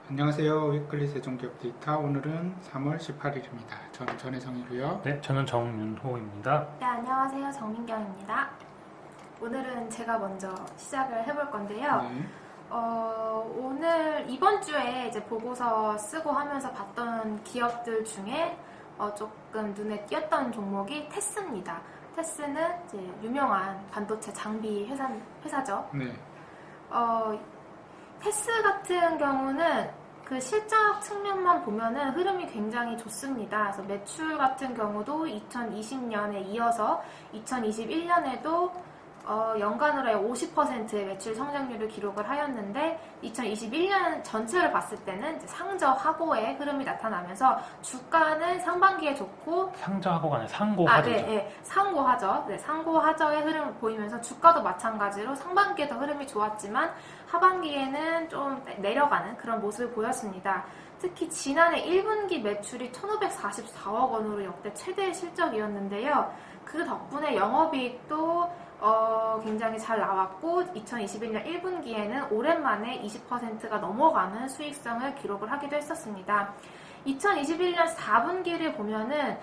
안녕하세요. 위클리 세종기 업데이터. 오늘은 3월 18일입니다. 저는 전혜성이고요. 네, 저는 정윤호입니다. 네, 안녕하세요. 정민경입니다. 오늘은 제가 먼저 시작을 해볼 건데요. 네. 이번 주에 이제 보고서 쓰고 하면서 봤던 기업들 중에 조금 눈에 띄었던 종목이 테스입니다. 테스는 이제 유명한 반도체 장비 회사죠. 네. 테스 같은 경우는 그 실적 측면만 보면은 흐름이 굉장히 좋습니다. 그래서 매출 같은 경우도 2020년에 이어서 2021년에도 연간으로의 50%의 매출 성장률을 기록을 하였는데 2021년 전체를 봤을 때는 이제 상저하고의 흐름이 나타나면서 주가는 상반기에 좋고 상저하고가 아니라 상고하죠. 네, 상고하저. 네, 상고하저의 흐름을 보이면서 주가도 마찬가지로 상반기에 더 흐름이 좋았지만 하반기에는 좀 내려가는 그런 모습을 보였습니다. 특히 지난해 1분기 매출이 1,544억 원으로 역대 최대 실적이었는데요. 그 덕분에 영업이익도 굉장히 잘 나왔고 2021년 1분기에는 오랜만에 20%가 넘어가는 수익성을 기록을 하기도 했었습니다. 2021년 4분기를 보면은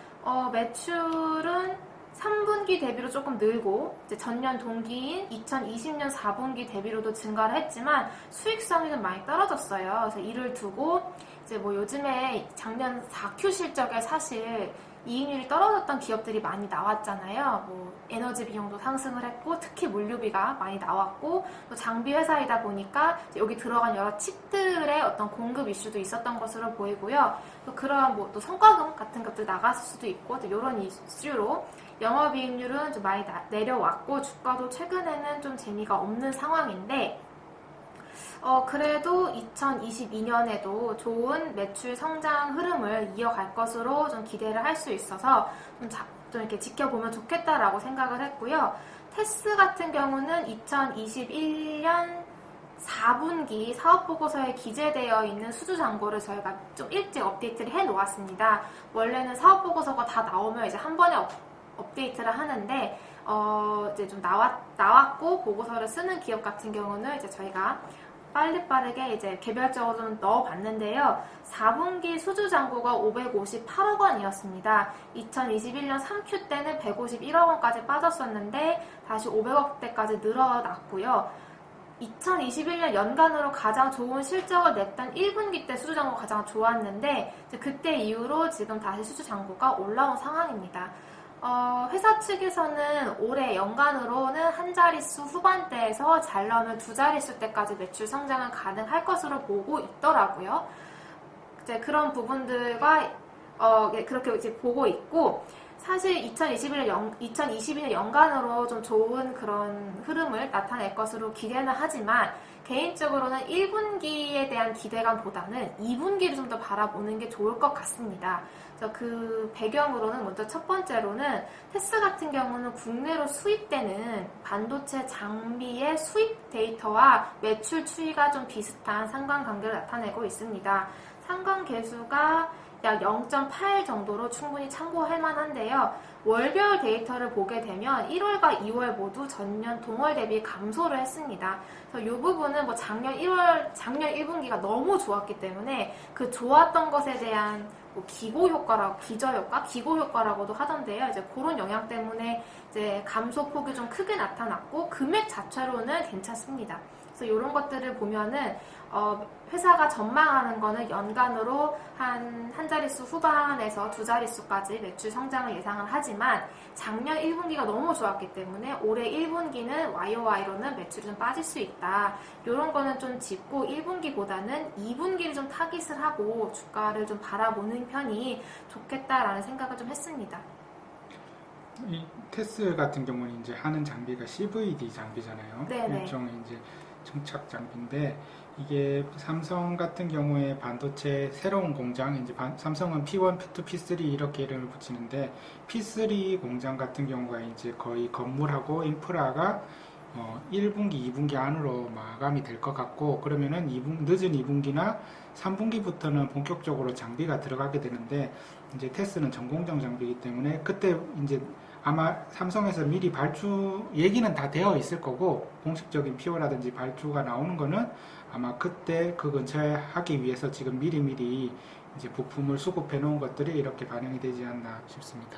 매출은 3분기 대비로 조금 늘고 이제 전년 동기인 2020년 4분기 대비로도 증가를 했지만 수익성이 좀 많이 떨어졌어요. 그래서 이를 두고 이제 뭐 요즘에 작년 4Q 실적에 사실 이익률이 떨어졌던 기업들이 많이 나왔잖아요. 뭐 에너지 비용도 상승을 했고 특히 물류비가 많이 나왔고 또 장비 회사이다 보니까 여기 들어간 여러 칩들의 어떤 공급 이슈도 있었던 것으로 보이고요. 또 그러한 뭐 또 성과금 같은 것도 나갔을 수도 있고 또 이런 이슈로 영업이익률은 좀 많이 내려왔고 주가도 최근에는 좀 재미가 없는 상황인데 그래도 2022년에도 좋은 매출 성장 흐름을 이어갈 것으로 좀 기대를 할 수 있어서 좀 이렇게 지켜보면 좋겠다라고 생각을 했고요. 테스 같은 경우는 2021년 4분기 사업보고서에 기재되어 있는 수주잔고를 저희가 좀 일찍 업데이트를 해 놓았습니다. 원래는 사업보고서가 다 나오면 이제 한 번에 업데이트를 하는데 이제 좀 나왔고 보고서를 쓰는 기업 같은 경우는 이제 저희가 빠르게 이제 개별적으로 좀 넣어봤는데요. 4분기 수주잔고가 558억 원이었습니다. 2021년 3Q 때는 151억 원까지 빠졌었는데 다시 500억대까지 늘어났고요. 2021년 연간으로 가장 좋은 실적을 냈던 1분기 때 수주잔고가 가장 좋았는데 이제 그때 이후로 지금 다시 수주잔고가 올라온 상황입니다. 회사 측에서는 올해 연간으로는 한 자릿수 후반대에서 잘 나오면 두 자릿수 때까지 매출 성장은 가능할 것으로 보고 있더라고요. 이제 그런 부분들과 그렇게 이제 보고 있고 사실 2022년 연간으로 좀 좋은 그런 흐름을 나타낼 것으로 기대는 하지만 개인적으로는 1분기에 대한 기대감보다는 2분기를 좀 더 바라보는 게 좋을 것 같습니다. 그래서 그 배경으로는 먼저 첫 번째로는 테스 같은 경우는 국내로 수입되는 반도체 장비의 수입 데이터와 매출 추이가 좀 비슷한 상관관계를 나타내고 있습니다. 상관계수가 약 0.8 정도로 충분히 참고할 만한데요. 월별 데이터를 보게 되면 1월과 2월 모두 전년 동월 대비 감소를 했습니다. 그래서 이 부분은 뭐 작년 1분기가 너무 좋았기 때문에 그 좋았던 것에 대한 뭐 기고 효과라고도 하던데요. 이제 그런 영향 때문에 이제 감소 폭이 좀 크게 나타났고 금액 자체로는 괜찮습니다. 그래서 이런 것들을 보면은 회사가 전망하는 거는 연간으로 한 자릿수 후반에서 두 자릿수까지 매출 성장을 예상을 하지만 작년 1분기가 너무 좋았기 때문에 올해 1분기는 YOY로는 매출이 좀 빠질 수 있다. 이런 거는 좀 짚고 1분기보다는 2분기를 좀 타깃을 하고 주가를 좀 바라보는 편이 좋겠다라는 생각을 좀 했습니다. 이 테스 같은 경우는 이제 하는 장비가 CVD 장비잖아요. 네네. 일종의 이제 증착 장비인데 이게 삼성 같은 경우에 반도체 새로운 공장, 이제 삼성은 P1, P2, P3 이렇게 이름을 붙이는데 P3 공장 같은 경우가 이제 거의 건물하고 인프라가 1분기, 2분기 안으로 마감이 될 것 같고 그러면은 늦은 2분기나 3분기부터는 본격적으로 장비가 들어가게 되는데 이제 테스는 전공정 장비이기 때문에 그때 이제 아마 삼성에서 미리 발주 얘기는 다 되어 있을 거고 공식적인 PO라든지 발주가 나오는 거는 아마 그때 그 근처에 하기 위해서 지금 미리미리 이제 부품을 수급해 놓은 것들이 이렇게 반영이 되지 않나 싶습니다.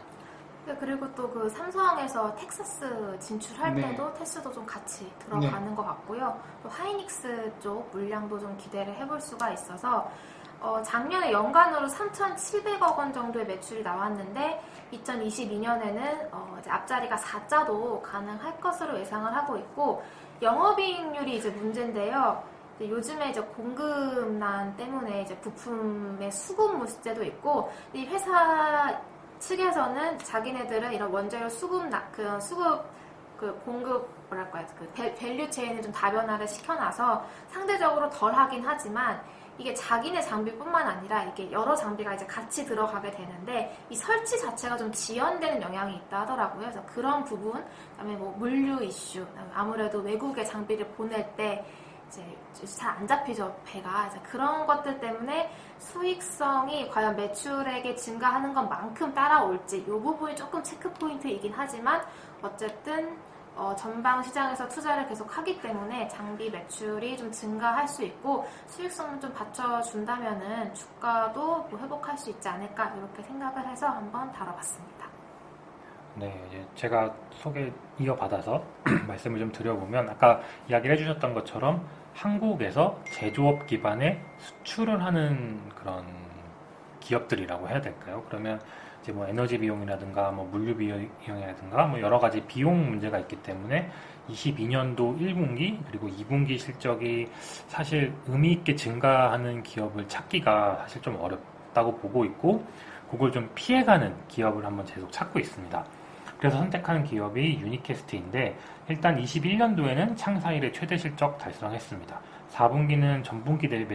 네, 그리고 또 그 삼성에서 텍사스 진출할 네. 때도 테스도 좀 같이 들어가는 것 같고요. 또 하이닉스 쪽 물량도 좀 기대를 해볼 수가 있어서 작년에 연간으로 3,700억 원 정도의 매출이 나왔는데 2022년에는 이제 앞자리가 4자도 가능할 것으로 예상을 하고 있고 영업이익률이 이제 문제인데요. 이제 요즘에 이제 공급난 때문에 이제 부품의 수급 문제도 있고 이 회사 측에서는 자기네들은 이런 원재료 그런 수급 공급 뭐랄까요 그 밸류 체인을 좀 다변화를 시켜놔서 상대적으로 덜 하긴 하지만 이게 자기네 장비뿐만 아니라 이게 여러 장비가 이제 같이 들어가게 되는데 이 설치 자체가 좀 지연되는 영향이 있다 하더라고요. 그래서 그런 부분, 그다음에 뭐 물류 이슈, 아무래도 외국에 장비를 보낼 때 이제 잘 안 잡히죠, 배가. 이제 그런 것들 때문에 수익성이 과연 매출액이 증가하는 것만큼 따라올지 이 부분이 조금 체크 포인트이긴 하지만 어쨌든 전방 시장에서 투자를 계속 하기 때문에 장비 매출이 좀 증가할 수 있고 수익성을 좀 받쳐준다면은 주가도 뭐 회복할 수 있지 않을까 이렇게 생각을 해서 한번 다뤄봤습니다. 네, 이제 제가 소개 이어받아서 말씀을 좀 드려보면 아까 이야기를 해주셨던 것처럼 한국에서 제조업 기반의 수출을 하는 그런 기업들이라고 해야 될까요? 그러면 이제 뭐 에너지 비용이라든가 뭐 물류 비용이라든가 뭐 여러 가지 비용 문제가 있기 때문에 22년도 1분기 그리고 2분기 실적이 사실 의미 있게 증가하는 기업을 찾기가 사실 좀 어렵다고 보고 있고 그걸 좀 피해가는 기업을 한번 계속 찾고 있습니다. 그래서 선택한 기업이 유니캐스트인데 일단 21년도에는 창사 이래 최대 실적 달성했습니다. 4분기는 전분기 대비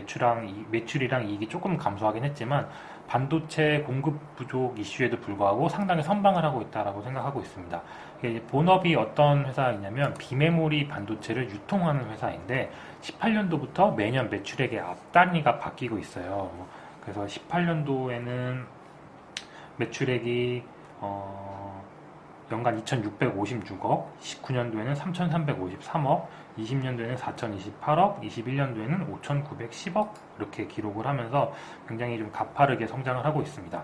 매출이랑 이익이 조금 감소하긴 했지만 반도체 공급 부족 이슈에도 불구하고 상당히 선방을 하고 있다라고 생각하고 있습니다. 이게 본업이 어떤 회사이냐면 비메모리 반도체를 유통하는 회사인데 18년도부터 매년 매출액의 앞단위가 바뀌고 있어요. 그래서 18년도에는 매출액이 연간 2,656억, 19년도에는 3,353억, 20년도에는 4,028억, 21년도에는 5,910억 이렇게 기록을 하면서 굉장히 좀 가파르게 성장을 하고 있습니다.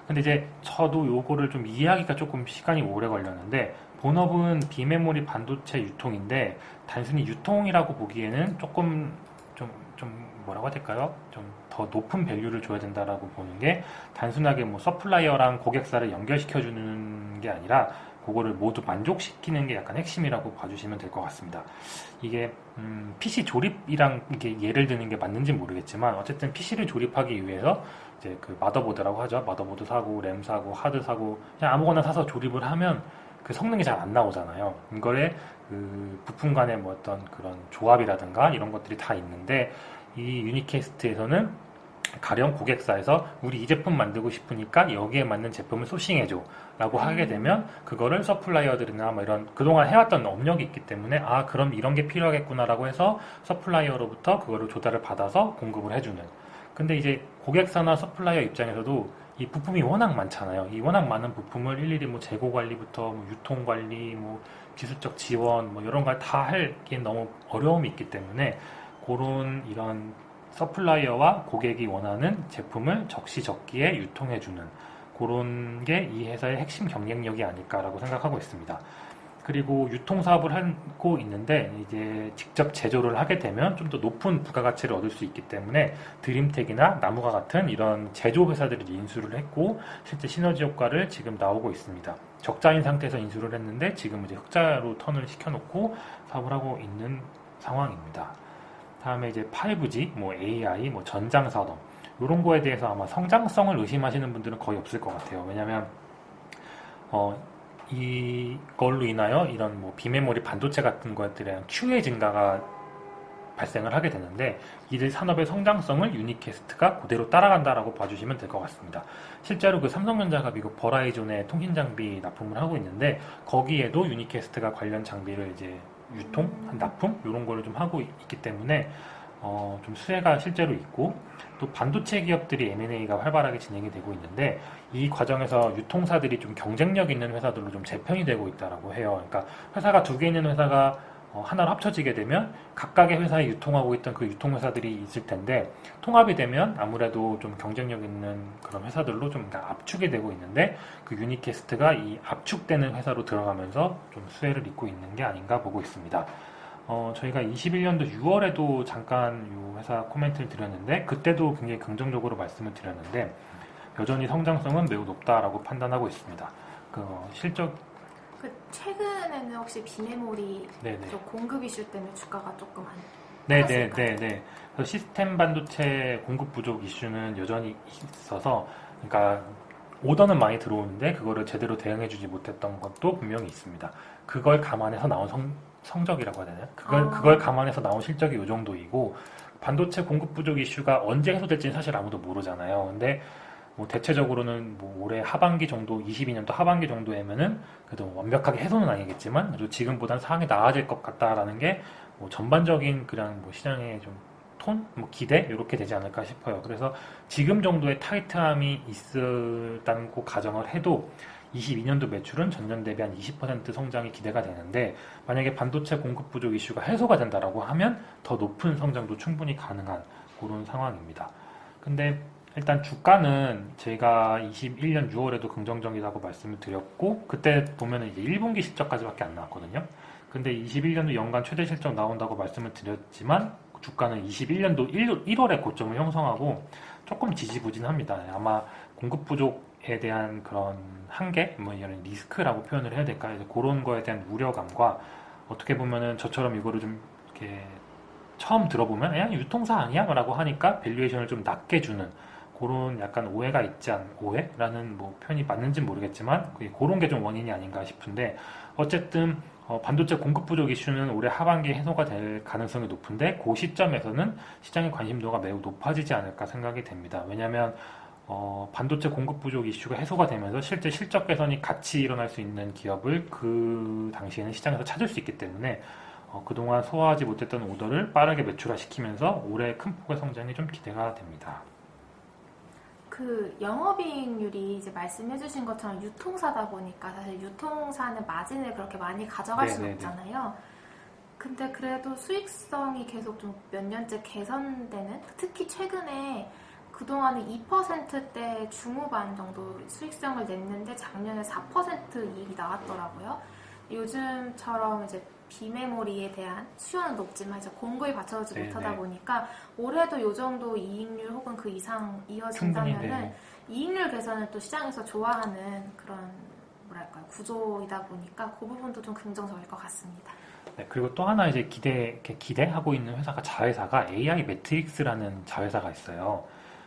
근데 이제 저도 요거를 좀 이해하기가 조금 시간이 오래 걸렸는데 본업은 비메모리 반도체 유통인데 단순히 유통이라고 보기에는 조금 좀 뭐라고 해야 될까요? 좀 더 높은 밸류를 줘야 된다라고 보는 게 단순하게 뭐 서플라이어랑 고객사를 연결시켜주는 게 아니라 그거를 모두 만족시키는 게 약간 핵심이라고 봐주시면 될 것 같습니다. 이게 PC 조립이랑 이게 예를 드는 게 맞는지 모르겠지만 어쨌든 PC를 조립하기 위해서 이제 그 마더보드라고 하죠. 마더보드 사고 램 사고 하드 사고 그냥 아무거나 사서 조립을 하면 그 성능이 잘 안 나오잖아요. 이거에 그 부품 간의 뭐 어떤 그런 조합이라든가 이런 것들이 다 있는데 이 유니캐스트에서는 가령 고객사에서 우리 이 제품 만들고 싶으니까 여기에 맞는 제품을 소싱해줘 라고 하게 되면 그거를 서플라이어들이나 뭐 이런 그동안 해왔던 업력이 있기 때문에 아 그럼 이런 게 필요하겠구나 라고 해서 서플라이어로부터 그거를 조달을 받아서 공급을 해주는. 근데 이제 고객사나 서플라이어 입장에서도 이 부품이 워낙 많잖아요. 이 워낙 많은 부품을 일일이 뭐 재고 관리부터 뭐 유통 관리, 뭐 기술적 지원, 뭐 이런 걸 다 하기엔 너무 어려움이 있기 때문에 그런 이런 서플라이어와 고객이 원하는 제품을 적시적기에 유통해주는 그런 게 이 회사의 핵심 경쟁력이 아닐까라고 생각하고 있습니다. 그리고 유통사업을 하고 있는데 이제 직접 제조를 하게 되면 좀 더 높은 부가가치를 얻을 수 있기 때문에 드림텍이나 나무가 같은 이런 제조 회사들을 인수를 했고 실제 시너지 효과를 지금 나오고 있습니다. 적자인 상태에서 인수를 했는데 지금 이제 흑자로 턴을 시켜놓고 사업을 하고 있는 상황입니다. 다음에 이제 5G, 뭐 AI, 뭐 전장산업 이런 거에 대해서 아마 성장성을 의심하시는 분들은 거의 없을 것 같아요. 왜냐하면 이걸로 인하여 이런 뭐 비메모리 반도체 같은 것들에 대한 QA 증가가 발생을 하게 되는데 이들 산업의 성장성을 유니캐스트가 그대로 따라간다라고 봐주시면 될 것 같습니다. 실제로 그 삼성전자가 미국 버라이존에 통신장비 납품을 하고 있는데 거기에도 유니캐스트가 관련 장비를 이제 유통, 납품 이런 거를 좀 하고 있기 때문에 좀 수혜가 실제로 있고 또 반도체 기업들이 M&A가 활발하게 진행이 되고 있는데 이 과정에서 유통사들이 좀 경쟁력 있는 회사들로 좀 재편이 되고 있다라고 해요. 그러니까 회사가 두 개 있는 회사가 하나로 합쳐지게 되면 각각의 회사에 유통하고 있던 그 유통회사들이 있을 텐데 통합이 되면 아무래도 좀 경쟁력 있는 그런 회사들로 좀 압축이 되고 있는데 그 유니캐스트가 이 압축되는 회사로 들어가면서 좀 수혜를 잇고 있는 게 아닌가 보고 있습니다. 저희가 21년도 6월에도 잠깐 이 회사 코멘트를 드렸는데 그때도 굉장히 긍정적으로 말씀을 드렸는데 여전히 성장성은 매우 높다라고 판단하고 있습니다. 실적 최근에는 혹시 비메모리 네네. 공급 이슈 때문에 주가가 조금 안 네네네네. 시스템 반도체 공급 부족 이슈는 여전히 있어서, 그러니까 오더는 많이 들어오는데 그거를 제대로 대응해주지 못했던 것도 분명히 있습니다. 그걸 감안해서 나온 성적이라고 해야 되나요? 그걸 감안해서 나온 실적이 이 정도이고, 반도체 공급 부족 이슈가 언제 해소될지는 사실 아무도 모르잖아요. 근데 뭐 대체적으로는 뭐 올해 하반기 정도, 22년도 하반기 정도에면은 그래도 완벽하게 해소는 아니겠지만 그래도 지금보단 상황이 나아질 것 같다라는 게 뭐 전반적인 그냥 뭐 시장의 좀 톤, 뭐 기대 이렇게 되지 않을까 싶어요. 그래서 지금 정도의 타이트함이 있었다고 가정을 해도 22년도 매출은 전년 대비 한 20% 성장이 기대가 되는데 만약에 반도체 공급 부족 이슈가 해소가 된다라고 하면 더 높은 성장도 충분히 가능한 그런 상황입니다. 근데 일단 주가는 제가 21년 6월에도 긍정적이라고 말씀을 드렸고 그때 보면은 이제 1분기 실적까지밖에 안 나왔거든요. 근데 21년도 연간 최대 실적 나온다고 말씀을 드렸지만 주가는 21년도 1월에 고점을 형성하고 조금 지지부진합니다. 아마 공급 부족에 대한 그런 한계, 뭐 이런 리스크라고 표현을 해야 될까요? 그런 거에 대한 우려감과 어떻게 보면은 저처럼 이거를 좀 이렇게 처음 들어보면 야 유통사 아니야? 라고 하니까 밸류에이션을 좀 낮게 주는 그런 약간 오해가 있지 오해라는 뭐 표현이 맞는지 모르겠지만 그런 게 좀 원인이 아닌가 싶은데 어쨌든 반도체 공급 부족 이슈는 올해 하반기에 해소가 될 가능성이 높은데 그 시점에서는 시장의 관심도가 매우 높아지지 않을까 생각이 됩니다. 왜냐하면 반도체 공급 부족 이슈가 해소가 되면서 실제 실적 개선이 같이 일어날 수 있는 기업을 그 당시에는 시장에서 찾을 수 있기 때문에 그동안 소화하지 못했던 오더를 빠르게 매출화시키면서 올해 큰 폭의 성장이 좀 기대가 됩니다. 그 영업이익률이 이제 말씀해주신 것처럼 유통사다 보니까 사실 유통사는 마진을 그렇게 많이 가져갈 수는 없잖아요. 근데 그래도 수익성이 계속 좀 몇 년째 개선되는, 특히 최근에 그동안은 2%대 중후반 정도 수익성을 냈는데 작년에 4% 이익이 나왔더라고요. 요즘처럼 이제 비메모리에 대한 수요는 높지만 이제 공급이 받쳐주지 못하다 보니까 올해도 요 정도 이익률 혹은 그 이상 이어진다면은 이익률 개선을 또 시장에서 좋아하는 그런 뭐랄까요 구조이다 보니까 그 부분도 좀 긍정적일 것 같습니다. 네, 그리고 또 하나 이제 기대하고 있는 회사가 자회사가 AI 매트릭스라는 자회사가 있어요.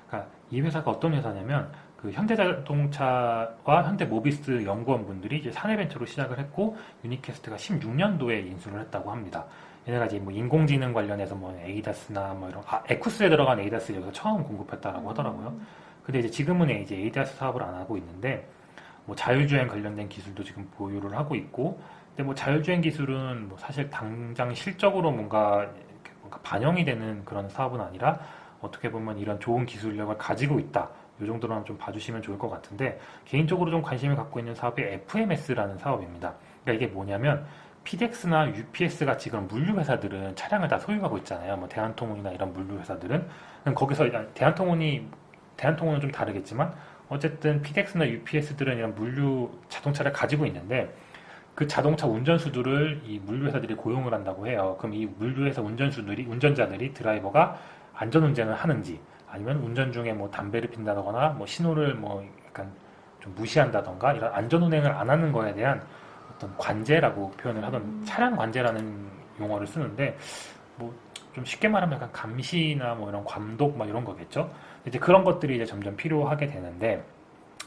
그러니까 이 회사가 어떤 회사냐면 그 현대자동차와 현대모비스 연구원분들이 이제 사내벤처로 시작을 했고 유니캐스트가 16년도에 인수를 했다고 합니다. 얘네가 이제 뭐 인공지능 관련해서 뭐 에이다스나 뭐 이런 에쿠스에 들어간 에이다스 여기서 처음 공급했다라고 하더라고요. 근데 이제 지금은 이제 에이다스 사업을 안 하고 있는데 뭐 자율주행 관련된 기술도 지금 보유를 하고 있고 근데 뭐 자율주행 기술은 뭐 사실 당장 실적으로 뭔가 반영이 되는 그런 사업은 아니라 어떻게 보면 이런 좋은 기술력을 가지고 있다. 이 정도로만 좀 봐주시면 좋을 것 같은데 개인적으로 좀 관심을 갖고 있는 사업이 FMS라는 사업입니다. 그러니까 이게 뭐냐면 PDX나 UPS 같이 그런 물류 회사들은 차량을 다 소유하고 있잖아요. 뭐 대한통운이나 이런 물류 회사들은 거기서 대한통운은 좀 다르겠지만 어쨌든 PDX나 UPS들은 이런 물류 자동차를 가지고 있는데 그 자동차 운전수들을 이 물류 회사들이 고용을 한다고 해요. 그럼 이 물류 회사 운전자들이 드라이버가 안전운전을 하는지 아니면 운전 중에 뭐 담배를 핀다거나 뭐 신호를 뭐 약간 좀 무시한다던가 이런 안전운행을 안 하는 거에 대한 어떤 관제라고 표현을 하던 차량 관제라는 용어를 쓰는데 뭐 좀 쉽게 말하면 약간 감시나 뭐 이런 감독 막 이런 거겠죠. 이제 그런 것들이 이제 점점 필요하게 되는데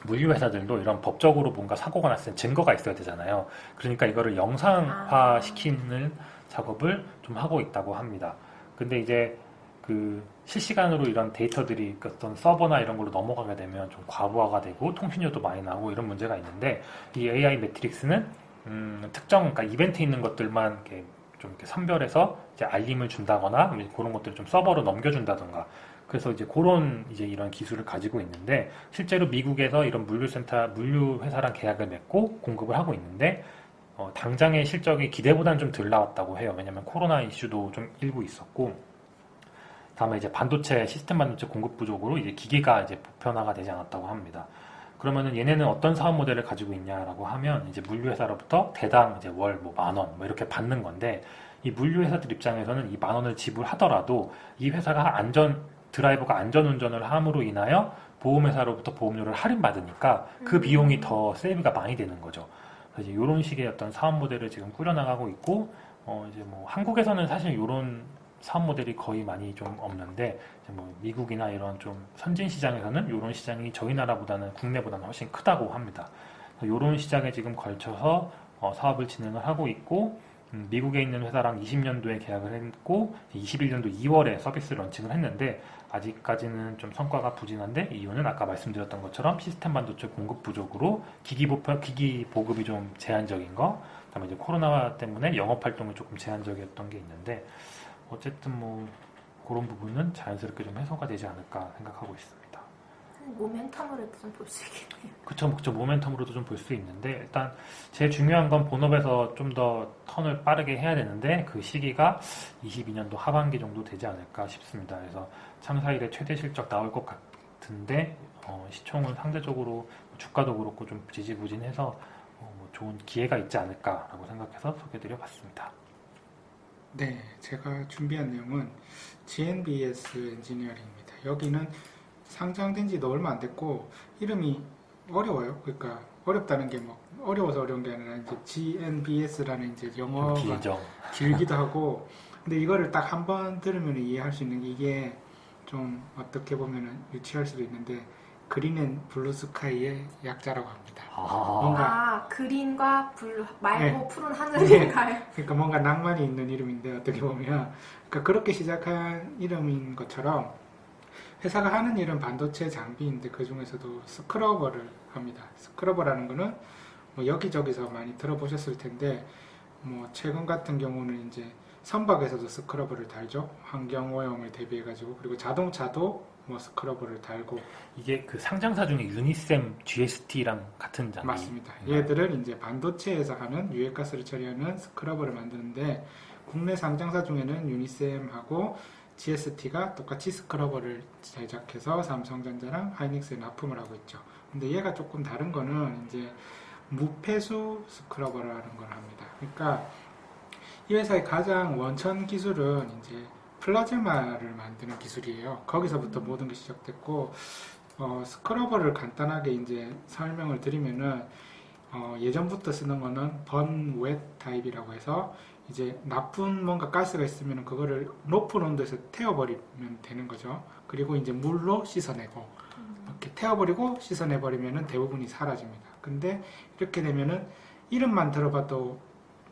물류 회사들도 이런 법적으로 뭔가 사고가 났을 때 증거가 있어야 되잖아요. 그러니까 이거를 영상화 시키는 작업을 좀 하고 있다고 합니다. 근데 이제 그 실시간으로 이런 데이터들이 어떤 서버나 이런 걸로 넘어가게 되면 좀 과부하가 되고 통신료도 많이 나오고 이런 문제가 있는데 이 AI 매트릭스는 그러니까 이벤트 있는 것들만 이렇게 좀 이렇게 선별해서 이제 알림을 준다거나 그런 것들을 좀 서버로 넘겨준다던가. 그래서 이제 그런 이제 이런 기술을 가지고 있는데 실제로 미국에서 이런 물류 회사랑 계약을 맺고 공급을 하고 있는데 당장의 실적이 기대보다는 좀 덜 나왔다고 해요. 왜냐하면 코로나 이슈도 좀 일부 있었고, 다음에 이제 시스템 반도체 공급 부족으로 이제 기계가 이제 보편화가 되지 않았다고 합니다. 그러면은 얘네는 어떤 사업 모델을 가지고 있냐라고 하면 이제 물류회사로부터 대당 이제 월 뭐 10,000원 뭐 이렇게 받는 건데, 이 물류회사들 입장에서는 이 10,000원을 지불하더라도 이 회사가 드라이버가 안전운전을 함으로 인하여 보험회사로부터 보험료를 할인받으니까 그 비용이 더 세이브가 많이 되는 거죠. 그래서 이제 이런 식의 어떤 사업 모델을 지금 꾸려나가고 있고, 이제 뭐 한국에서는 사실 이런 사업 모델이 거의 많이 좀 없는데, 이제 뭐 미국이나 이런 좀 선진 시장에서는 이런 시장이 저희 나라보다는 국내보다는 훨씬 크다고 합니다. 이런 시장에 지금 걸쳐서 사업을 진행을 하고 있고, 미국에 있는 회사랑 20년도에 계약을 했고 21년도 2월에 서비스 런칭을 했는데 아직까지는 좀 성과가 부진한데, 이유는 아까 말씀드렸던 것처럼 시스템 반도체 공급 부족으로 기기 보급이 좀 제한적인 거, 그다음에 이제 코로나 때문에 영업 활동이 조금 제한적이었던 게 있는데, 어쨌든 뭐 그런 부분은 자연스럽게 좀 해소가 되지 않을까 생각하고 있습니다. 모멘텀으로 좀 볼 수 있겠네요. 그쵸. 모멘텀으로도 좀 볼 수 있는데, 일단 제일 중요한 건 본업에서 좀 더 턴을 빠르게 해야 되는데, 그 시기가 22년도 하반기 정도 되지 않을까 싶습니다. 그래서 참사 일의 최대 실적 나올 것 같은데, 시총은 상대적으로 주가도 그렇고 좀 지지부진해서 뭐 좋은 기회가 있지 않을까라고 생각해서 소개드려 봤습니다. 네, 제가 준비한 내용은 GNBS 엔지니어링입니다. 여기는 상장된 지도 얼마 안 됐고 이름이 어려워요. 그러니까 어렵다는 게 뭐 어려워서 어려운 게 아니라 이제 GNBS라는 이제 영어가 길기도 하고, 근데 이거를 딱 한 번 들으면 이해할 수 있는 게, 이게 좀 어떻게 보면은 유치할 수도 있는데 그린 앤 블루 스카이의 약자라고 합니다. 뭔가 그린과 블루 맑고 네. 푸른 하늘인가요? 그러니까 뭔가 낭만이 있는 이름인데, 어떻게 보면 그러니까 그렇게 시작한 이름인 것처럼 회사가 하는 일은 반도체 장비인데 그 중에서도 스크러버를 합니다. 스크러버라는 거는 뭐 여기저기서 많이 들어보셨을 텐데, 뭐 최근 같은 경우는 이제 선박에서도 스크러버를 달죠. 환경 오염을 대비해가지고. 그리고 자동차도 뭐 스크러버를 달고. 이게 그 상장사 중에 유니셈 GST랑 같은 장비. 맞습니다. 얘들은 이제 반도체에서 하는 유해가스를 처리하는 스크러버를 만드는데, 국내 상장사 중에는 유니셈하고 GST가 똑같이 스크러버를 제작해서 삼성전자랑 하이닉스에 납품을 하고 있죠. 근데 얘가 조금 다른 거는 이제 무폐수 스크러버라는 걸 합니다. 그러니까 이 회사의 가장 원천 기술은 이제 플라즈마를 만드는 기술이에요. 거기서부터 모든 게 시작됐고, 스크러버를 간단하게 이제 설명을 드리면은, 예전부터 쓰는 거는 번웨 타입이라고 해서, 이제 나쁜 뭔가 가스가 있으면 그거를 높은 온도에서 태워버리면 되는 거죠. 그리고 이제 물로 씻어내고, 이렇게 태워버리고 씻어내버리면 대부분이 사라집니다. 근데 이렇게 되면은 이름만 들어봐도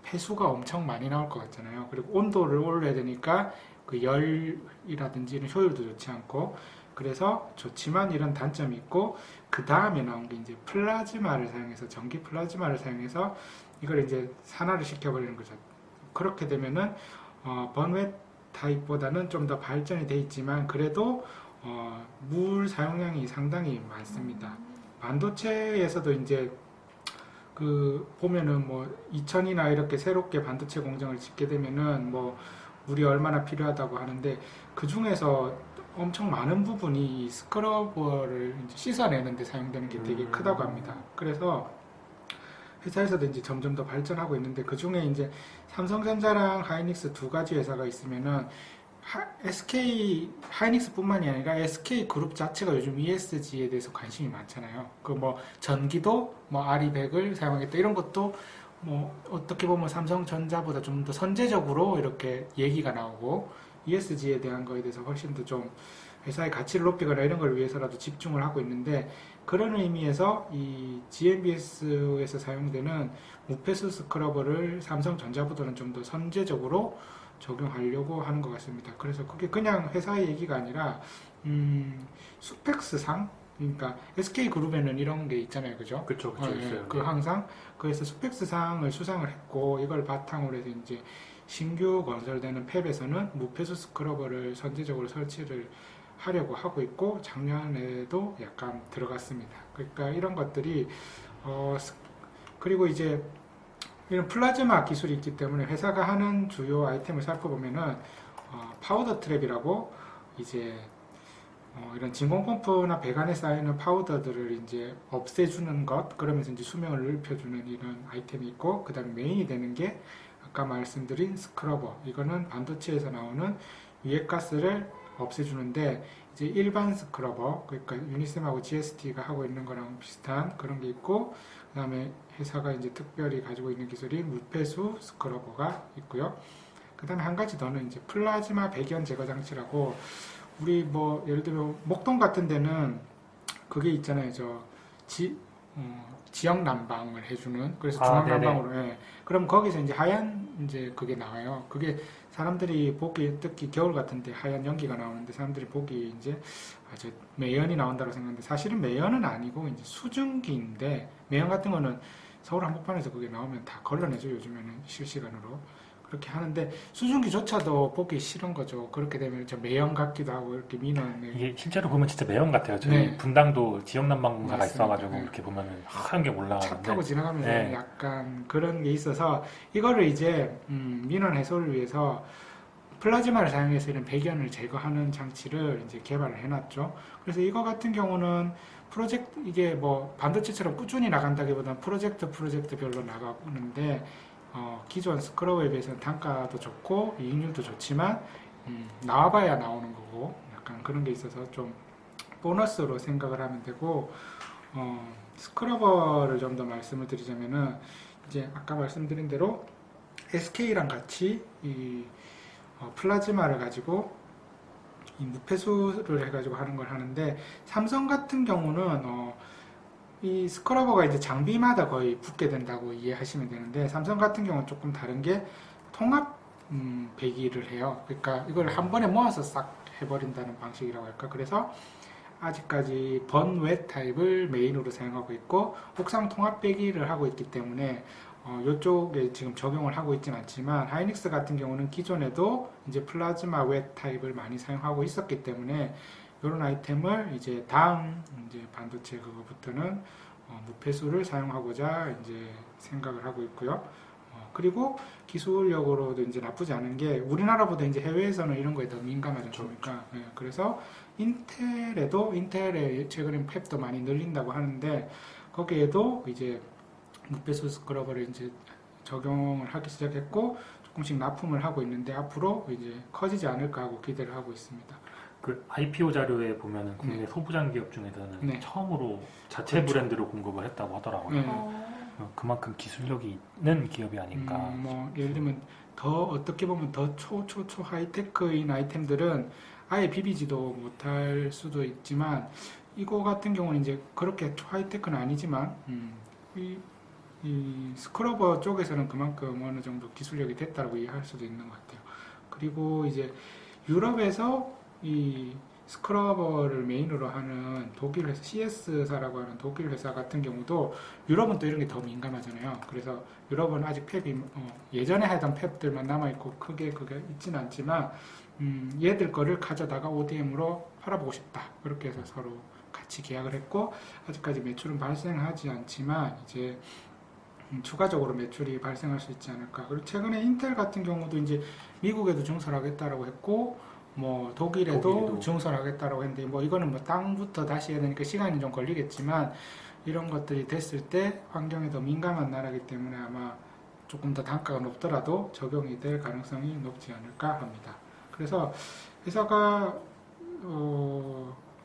폐수가 엄청 많이 나올 것 같잖아요. 그리고 온도를 올려야 되니까 그 열이라든지 이런 효율도 좋지 않고, 그래서 좋지만 이런 단점이 있고, 그 다음에 나온 게 이제 플라즈마를 사용해서, 전기 플라즈마를 사용해서 이걸 이제 산화를 시켜버리는 거죠. 그렇게 되면은 번웨 타입보다는 좀 더 발전이 돼 있지만 그래도 물 사용량이 상당히 많습니다. 반도체에서도 이제 그 보면은 뭐 2000이나 이렇게 새롭게 반도체 공장을 짓게 되면은 뭐 물이 얼마나 필요하다고 하는데, 그 중에서 엄청 많은 부분이 이 스크러버를 이제 씻어내는 데 사용되는 게 되게 크다고 합니다. 그래서 회사에서도 이제 점점 더 발전하고 있는데, 그 중에 이제 삼성전자랑 하이닉스 두 가지 회사가 있으면은 SK 하이닉스뿐만이 아니라 SK 그룹 자체가 요즘 ESG에 대해서 관심이 많잖아요. 그 뭐 전기도 뭐 RE100을 사용하겠다 이런 것도 뭐 어떻게 보면 삼성전자보다 좀 더 선제적으로 이렇게 얘기가 나오고, ESG에 대한 거에 대해서 훨씬 더 좀 회사의 가치를 높이거나 이런 걸 위해서라도 집중을 하고 있는데, 그런 의미에서 이 GNBS에서 사용되는 무폐수 스크러버를 삼성전자보다는 좀 더 선제적으로 적용하려고 하는 것 같습니다. 그래서 그게 그냥 회사의 얘기가 아니라 스펙스상, 그러니까 SK그룹에는 이런 게 있잖아요. 그죠? 그쵸, 있어요. 그 항상 그래서 스펙스상을 수상을 했고, 이걸 바탕으로 해서 이제 신규 건설되는 팹에서는 무폐수 스크러버를 선제적으로 설치를 하려고 하고 있고 작년에도 약간 들어갔습니다. 그러니까 이런 것들이 그리고 이제 이런 플라즈마 기술이 있기 때문에 회사가 하는 주요 아이템을 살펴보면은 파우더 트랩이라고 이제 이런 진공 펌프나 배관에 쌓이는 파우더들을 이제 없애주는 것, 그러면서 이제 수명을 넓혀주는 이런 아이템이 있고, 그 다음에 메인이 되는 게 아까 말씀드린 스크러버. 이거는 반도체에서 나오는 유해가스를 없애주는데, 이제 일반 스크러버, 그러니까 유니셈하고 GST가 하고 있는 거랑 비슷한 그런 게 있고, 그 다음에 회사가 이제 특별히 가지고 있는 기술이 무폐수 스크러버가 있고요. 그 다음에 한 가지 더는 이제 플라즈마 배기원 제거 장치라고, 우리 뭐 예를 들면 목동 같은 데는 그게 있잖아요. 지역 난방을 해주는, 그래서 중앙 난방으로. 예. 그럼 거기서 이제 하얀 이제 그게 나와요. 그게 사람들이 보기, 특히 겨울 같은데 하얀 연기가 나오는데 사람들이 보기 이제 아주 매연이 나온다고 생각하는데, 사실은 매연은 아니고 이제 수증기인데, 매연 같은 거는 서울 한복판에서 그게 나오면 다 걸러내죠. 요즘에는 실시간으로. 그렇게 하는데 수증기조차도 보기 싫은 거죠. 그렇게 되면 저 매연 같기도 하고 이렇게 민원. 이게 실제로 보면 진짜 매연 같아요. 저희 분당도 지역난방공사가 맞습니다. 있어가지고 이렇게 보면은 하얀 게 올라가는데 차 타고 지나가면서 네. 약간 그런 게 있어서 이거를 이제 민원 해소를 위해서 플라즈마를 사용해서 이런 배기원을 제거하는 장치를 이제 개발을 해놨죠. 그래서 이거 같은 경우는 프로젝트, 이게 뭐 반도체처럼 꾸준히 나간다기보다는 프로젝트별로 나가는데, 기존 스크러버에 비해서는 단가도 좋고 이익률도 좋지만 나와봐야 나오는 거고, 약간 그런 게 있어서 좀 보너스로 생각을 하면 되고, 스크러버를 좀 더 말씀을 드리자면은, 이제 아까 말씀드린 대로 SK랑 같이 이 플라즈마를 가지고 이 무폐수를 해가지고 하는 걸 하는데, 삼성 같은 경우는 이 스크러버가 이제 장비마다 거의 붙게 된다고 이해하시면 되는데, 삼성 같은 경우는 조금 다른 게 통합 배기를 해요. 그러니까 이걸 한 번에 모아서 싹 해버린다는 방식이라고 할까. 그래서 아직까지 번웨 타입을 메인으로 사용하고 있고, 옥상 통합 배기를 하고 있기 때문에 이쪽에 지금 적용을 하고 있지는 않지만, 하이닉스 같은 경우는 기존에도 이제 플라즈마 웨 타입을 많이 사용하고 있었기 때문에 이런 아이템을 이제 다음 이제 반도체 그거부터는 무폐수를 사용하고자 이제 생각을 하고 있고요. 그리고 기술력으로도 이제 나쁘지 않은 게, 우리나라보다 이제 해외에서는 이런 거에 더 민감하지 않습니까? 네, 그래서 인텔의 최근에 팹도 많이 늘린다고 하는데, 거기에도 이제 무폐수 스크러버를 이제 적용을 하기 시작했고, 조금씩 납품을 하고 있는데 앞으로 이제 커지지 않을까 하고 기대를 하고 있습니다. 그 IPO 자료에 보면은 국내 소부장 기업 중에서는 처음으로 자체 그렇죠. 브랜드로 공급을 했다고 하더라고요. 그만큼 기술력이 있는 기업이 아닌가. 뭐 예를 들면 더 어떻게 보면 더 초 하이테크인 아이템들은 아예 비비지도 못할 수도 있지만, 이거 같은 경우는 이제 그렇게 초 하이테크는 아니지만 이 스크러버 쪽에서는 그만큼 어느 정도 기술력이 됐다고 이해할 수도 있는 것 같아요. 그리고 이제 유럽에서 이 스크러버를 메인으로 하는 독일 회사, CS사라고 하는 독일 회사 같은 경우도, 유럽은 또 이런 게 더 민감하잖아요. 그래서 유럽은 아직 팹이 예전에 하던 팹들만 남아있고 크게 그게 있지는 않지만, 얘들 거를 가져다가 ODM으로 팔아보고 싶다. 그렇게 해서 서로 같이 계약을 했고, 아직까지 매출은 발생하지 않지만 이제 추가적으로 매출이 발생할 수 있지 않을까. 그리고 최근에 인텔 같은 경우도 이제 미국에도 증설하겠다라고 했고, 뭐 독일에도 증설하겠다라고 했는데, 뭐 이거는 뭐 땅부터 다시 해야 되니까 시간이 좀 걸리겠지만, 이런 것들이 됐을 때 환경에 더 민감한 나라이기 때문에 아마 조금 더 단가가 높더라도 적용이 될 가능성이 높지 않을까 합니다. 그래서 회사가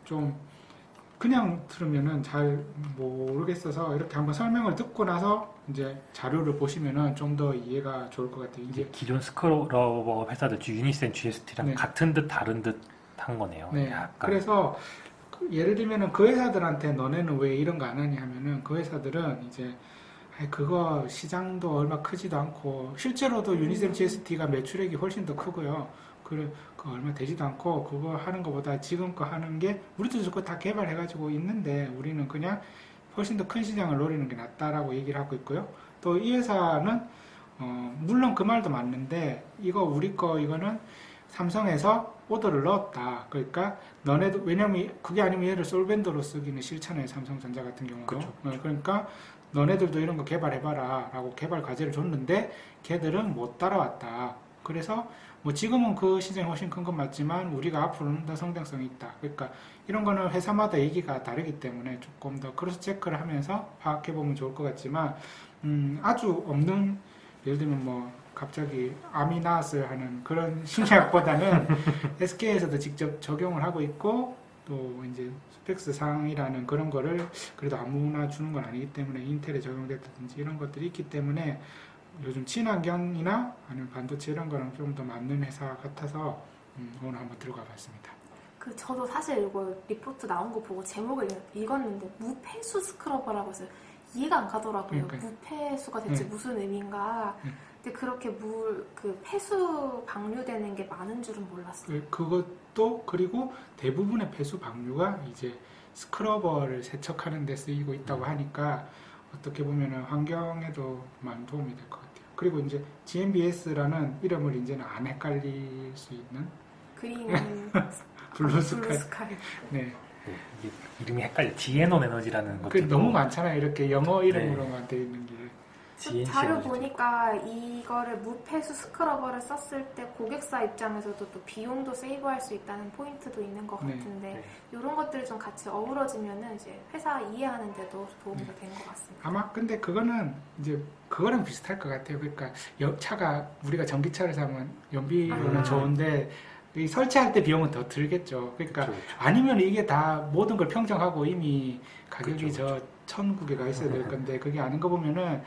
좀 그냥 들으면은 잘 모르겠어서 이렇게 한번 설명을 듣고 나서 이제 자료를 보시면은 좀 더 이해가 좋을 것 같아요. 이제 기존 스크러버 회사들 유니센, GST랑 같은 듯 다른 듯 한 거네요. 네. 약간. 그래서 예를 들면은 그 회사들한테 너네는 왜 이런 거 안 하냐 하면은, 그 회사들은 이제 그거 시장도 얼마 크지도 않고, 실제로도 유니셈 GST가 매출액이 훨씬 더 크고요. 그 얼마 되지도 않고, 그거 하는 것보다 지금 거 하는 게, 우리도 그거 다 개발해가지고 있는데 우리는 그냥 훨씬 더 큰 시장을 노리는 게 낫다라고 얘기를 하고 있고요. 또 이 회사는 물론 그 말도 맞는데 이거는 삼성에서 오더를 넣었다. 그러니까 너네도 왜냐면 그게 아니면 얘를 솔벤더로 쓰기는 싫잖아요. 삼성전자 같은 경우도. 그렇죠. 그러니까 너네들도 이런 거 개발해봐라 라고 개발 과제를 줬는데 걔들은 못 따라왔다. 그래서 뭐 지금은 그 시장이 훨씬 큰 건 맞지만 우리가 앞으로는 더 성장성이 있다. 그러니까 이런 거는 회사마다 얘기가 다르기 때문에 조금 더 크로스 체크를 하면서 파악해보면 좋을 것 같지만 아주 없는 예를 들면 뭐 갑자기 암이 나왔어요 하는 그런 신약보다는 SK에서도 직접 적용을 하고 있고 또 이제 스펙스 상이라는 그런 거를 그래도 아무나 주는 건 아니기 때문에 인텔에 적용됐다든지 이런 것들이 있기 때문에 요즘 친환경이나 아니면 반도체 이런 거랑 좀 더 맞는 회사 같아서 오늘 한번 들어가 봤습니다. 저도 사실 이거 리포트 나온 거 보고 제목을 읽었는데 무폐수 스크러버라고 해서 이해가 안 가더라고요. 그러니까요. 무폐수가 대체 무슨 의미인가. 근데 그렇게 폐수 방류되는 게 많은 줄은 몰랐어요. 그것도 그리고 대부분의 폐수 방류가 이제 스크러버를 세척하는 데 쓰이고 있다고 하니까 어떻게 보면은 환경에도 많은 도움이 될 것 같아요. 그리고 이제 GMBS라는 이름을 이제는 안 헷갈릴 수 있는 그린 블루스카이. 네. 이게 이름이 헷갈려. 디에논 에너지라는 것도 그 너무 많잖아요. 이렇게 영어 이름으로만 되어 있는 게. GNC 자료 에너지도 보니까 이거를 무폐수 스크러버를 썼을 때 고객사 입장에서도 또 비용도 세이브할 수 있다는 포인트도 있는 것 네. 같은데 이런 것들이 좀 같이 어우러지면은 이제 회사 이해하는 데도 도움이 된 것 같습니다. 아마 근데 그거는 이제 그거랑 비슷할 것 같아요. 그러니까 차가 우리가 전기차를 사면 연비로는 좋은데 이 설치할 때 비용은 더 들겠죠. 그러니까 그렇죠. 아니면 이게 다 모든 걸 평정하고 이미 가격이 그렇죠. 저 1,000국에가 있어야 될 건데 그게 아닌 거 보면은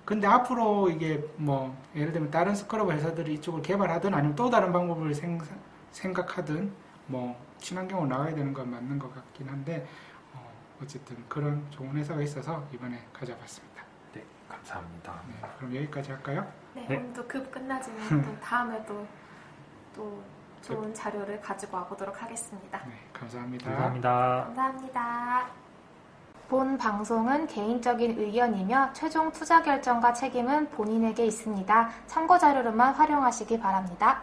근데 앞으로 이게 뭐 예를 들면 다른 스크러버 회사들이 이쪽을 개발하든 아니면 또 다른 방법을 생각하든 뭐 친환경으로 나가야 되는 건 맞는 것 같긴 한데 어쨌든 그런 좋은 회사가 있어서 이번에 가져봤습니다. 네, 감사합니다. 네, 그럼 여기까지 할까요? 네, 네. 오늘도 급 끝나지만 또 다음에 또 좋은 자료를 가지고 와보도록 하겠습니다. 네, 감사합니다. 감사합니다. 감사합니다. 본 방송은 개인적인 의견이며 최종 투자 결정과 책임은 본인에게 있습니다. 참고 자료로만 활용하시기 바랍니다.